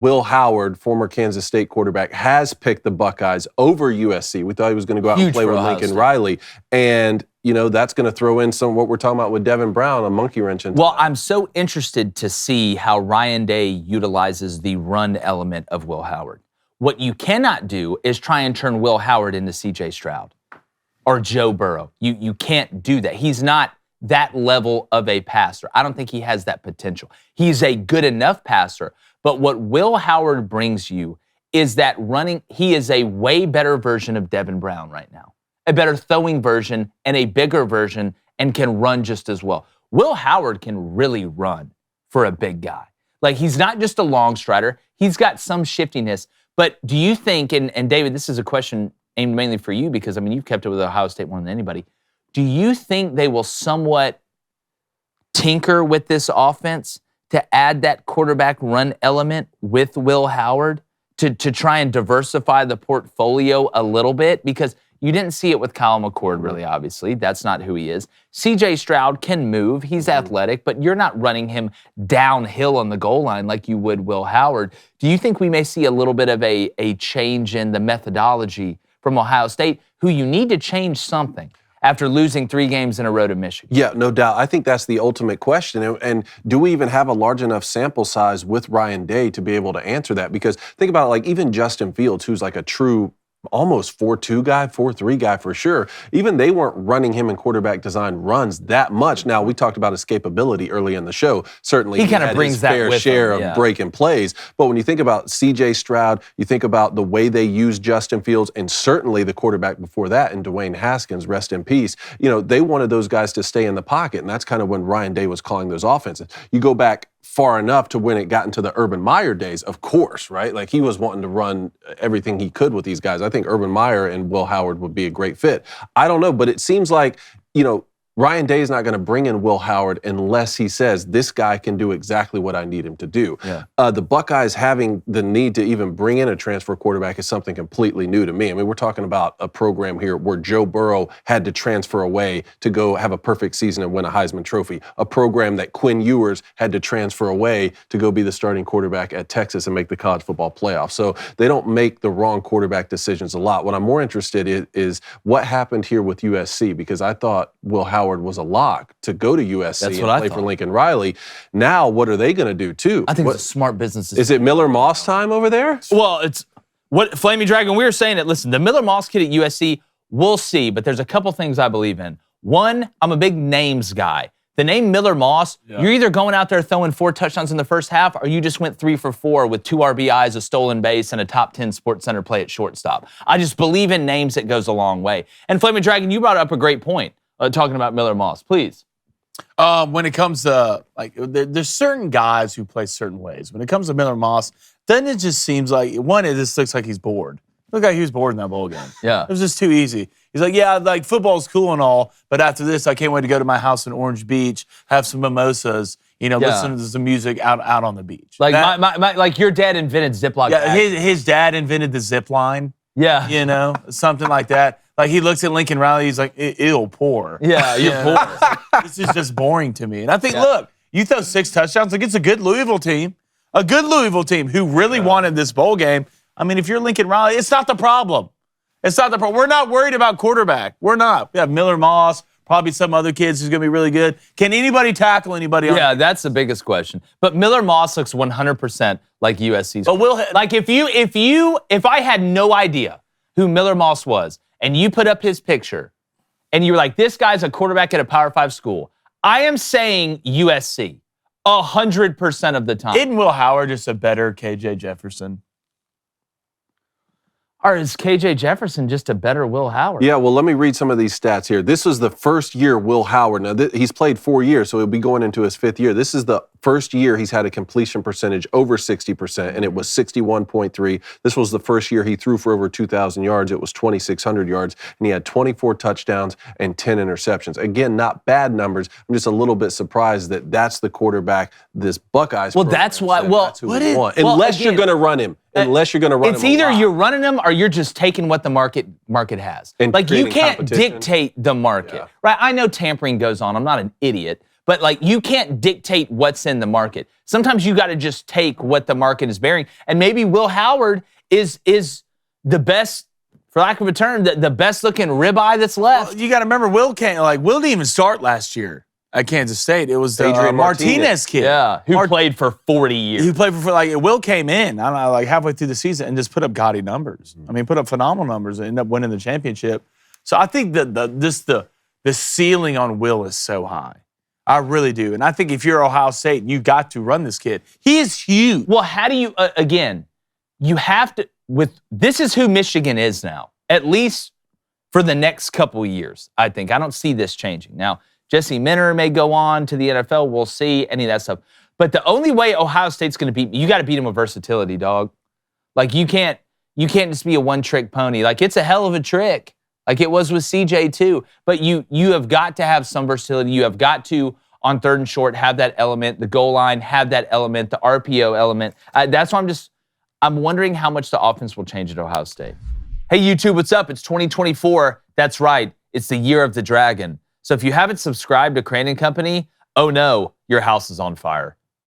Will Howard, former Kansas State quarterback, has picked the Buckeyes over USC. We thought he was going to go out and play with Lincoln Riley. And, that's going to throw in some what we're talking about with Devin Brown, a monkey wrench. Well, I'm so interested to see how Ryan Day utilizes the run element of Will Howard. What you cannot do is try and turn Will Howard into C.J. Stroud or Joe Burrow. You can't do that. He's not that level of a passer. I don't think he has that potential. He's a good enough passer, but what Will Howard brings you is that running. He is a way better version of Devin Brown right now, a better throwing version and a bigger version, and can run just as well. Will Howard can really run for a big guy. Like, he's not just a long strider. He's got some shiftiness. But do you think, and David, this is a question aimed mainly for you because, you've kept it with Ohio State more than anybody. Do you think they will somewhat tinker with this offense to add that quarterback run element with Will Howard to try and diversify the portfolio a little bit? Because you didn't see it with Kyle McCord, really, obviously. That's not who he is. C.J. Stroud can move. He's athletic, but you're not running him downhill on the goal line like you would Will Howard. Do you think we may see a little bit of a change in the methodology from Ohio State, who you need to change something after losing 3 games in a row to Michigan? Yeah, no doubt. I think that's the ultimate question. And do we even have a large enough sample size with Ryan Day to be able to answer that? Because think about it, like even Justin Fields, who's like a true almost 4-2 guy, 4-3 guy for sure. Even they weren't running him in quarterback design runs that much. Now, we talked about escapability early in the show. Certainly, he kind of brings that fair share of breaking plays. But when you think about C.J. Stroud, you think about the way they use Justin Fields, and certainly the quarterback before that, and Dwayne Haskins, rest in peace. They wanted those guys to stay in the pocket, and that's kind of when Ryan Day was calling those offenses. You go back far enough to when it got into the Urban Meyer days, of course, right? Like, he was wanting to run everything he could with these guys. I think Urban Meyer and Will Howard would be a great fit. I don't know, but it seems like, Ryan Day is not going to bring in Will Howard unless he says, this guy can do exactly what I need him to do. Yeah. The Buckeyes having the need to even bring in a transfer quarterback is something completely new to me. We're talking about a program here where Joe Burrow had to transfer away to go have a perfect season and win a Heisman Trophy. A program that Quinn Ewers had to transfer away to go be the starting quarterback at Texas and make the college football playoff. So they don't make the wrong quarterback decisions a lot. What I'm more interested in is what happened here with USC, because I thought Will Howard was a lock to go to USC and play for Lincoln Riley. Now, what are they going to do too? I think it's a smart business. Is it Miller Moss time over there? Well, it's what Flaming Dragon, we were saying it. Listen, the Miller Moss kid at USC, we'll see, but there's a couple things I believe in. One, I'm a big names guy. The name Miller Moss, you're either going out there throwing 4 touchdowns in the first half, or you just went 3 for 4 with 2 RBIs, a stolen base, and a top 10 Sports Center play at shortstop. I just believe in names. That goes a long way. And Flaming Dragon, you brought up a great point. Talking about Miller Moss, please. When it comes to, there's certain guys who play certain ways. When it comes to Miller Moss, then it just seems like, one, it just looks like he's bored. Look like he was bored in that bowl game. Yeah. It was just too easy. He's like, football's cool and all, but after this, I can't wait to go to my house in Orange Beach, have some mimosas, listen to some music out on the beach. Like, like your dad invented Ziploc bags. His dad invented the zip line. Yeah. Something like that. Like, he looks at Lincoln Riley, he's like, it'll pour. Yeah, you're poor. This is just boring to me. And I think, look, you throw 6 touchdowns against a good Louisville team who really wanted this bowl game. If you're Lincoln Riley, it's not the problem. We're not worried about quarterback. We're not. We have Miller Moss, probably some other kids who's going to be really good. Can anybody tackle anybody else? Yeah, that's the biggest question. But Miller Moss looks 100% like USC's. But like if I had no idea who Miller Moss was, and you put up his picture, and you were like, this guy's a quarterback at a Power 5 school, I am saying USC 100% of the time. Isn't Will Howard just a better KJ Jefferson? Or is KJ Jefferson just a better Will Howard? Yeah, well, let me read some of these stats here. This is the first year Will Howard. Now, he's played 4 years, so he'll be going into his 5th year. This is the first year he's had a completion percentage over 60%, and it was 61.3. This was the first year he threw for over 2,000 yards. It was 2,600 yards, and he had 24 touchdowns and 10 interceptions. Again, not bad numbers. I'm just a little bit surprised that that's the quarterback this Buckeyes. Well, that's why. Well, that's who we want. Unless you're going to run him. Unless you're going to run him. It's either you're running him or you're just taking what the market has. And like, you can't dictate the market, right? I know tampering goes on. I'm not an idiot. But like, you can't dictate what's in the market. Sometimes you got to just take what the market is bearing. And maybe Will Howard is the best, for lack of a term, the best looking ribeye that's left. Well, you got to remember, Will didn't even start last year at Kansas State. It was the Adrian Martinez kid. Yeah, who played for 40 years. He played for Will came in, I don't know, like halfway through the season and just put up gaudy numbers. I mean, put up phenomenal numbers and ended up winning the championship. So I think that the ceiling on Will is so high. I really do. And I think if you're Ohio State, you got to run this kid. He is huge. Well, how do you, again, you have to, this is who Michigan is now, at least for the next couple of years, I think. I don't see this changing. Now, Jesse Minter may go on to the NFL. We'll see, any of that stuff. But the only way Ohio State's going to beat, you got to beat him with versatility, dog. Like, you can't just be a one-trick pony. Like, it's a hell of a trick. Like it was with CJ too. But you have got to have some versatility. You have got to, on third and short, have that element. The goal line, have that element. The RPO element. That's why I'm wondering how much the offense will change at Ohio State. Hey, YouTube, what's up? It's 2024. That's right. It's the year of the dragon. So if you haven't subscribed to Crane & Company, oh no, your house is on fire.